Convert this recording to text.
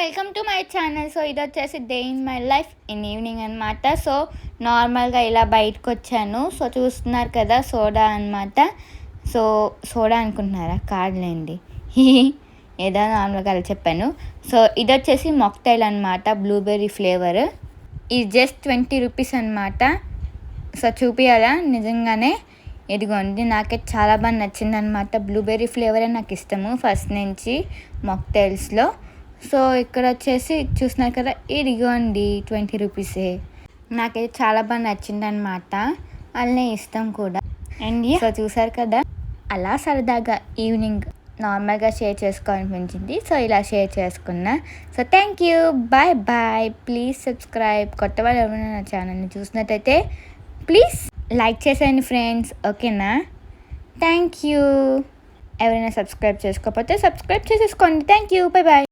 Welcome to my channel. So ఇది వచ్చేసి day in my life in evening అనమాట. So నార్మల్గా ఇలా బయటకు వచ్చాను. సో చూస్తున్నారు కదా సోడా అనమాట. సో సోడా అనుకుంటున్నారా? కాదులేండి, ఏదో నార్మల్గా అలా చెప్పాను. సో ఇది వచ్చేసి మాక్టైల్ అనమాట, బ్లూబెర్రీ ఫ్లేవర్. ఇది జస్ట్ 20 రూపీస్ అనమాట. సో చూపించాలా, నిజంగానే ఇదిగోండి. నాకైతే చాలా బాగా నచ్చింది అనమాట. బ్లూబెర్రీ ఫ్లేవరే నాకు ఇష్టము ఫస్ట్ నుంచి మాక్టైల్స్లో. సో ఇక్కడ వచ్చేసి చూస్తున్నారు కదా, ఇదిగోండి 20 రూపీసే. నాకైతే చాలా బాగా నచ్చింది అనమాట, అలానే ఇష్టం కూడా. అండ్ సో చూసారు కదా, అలా సరదాగా ఈవినింగ్ నార్మల్గా షేర్ చేసుకోవాలనిపించింది. సో ఇలా షేర్ చేసుకున్నా. So thank you, bye bye. Please subscribe. కొత్త వాళ్ళు ఎవరైనా నా ఛానల్ని చూసినట్టయితే ప్లీజ్ లైక్ చేసేయండి ఫ్రెండ్స్, ఓకేనా? Thank you. ఎవరైనా సబ్స్క్రైబ్ చేసుకోకపోతే సబ్స్క్రైబ్ చేసేసుకోండి. Thank you, bye bye.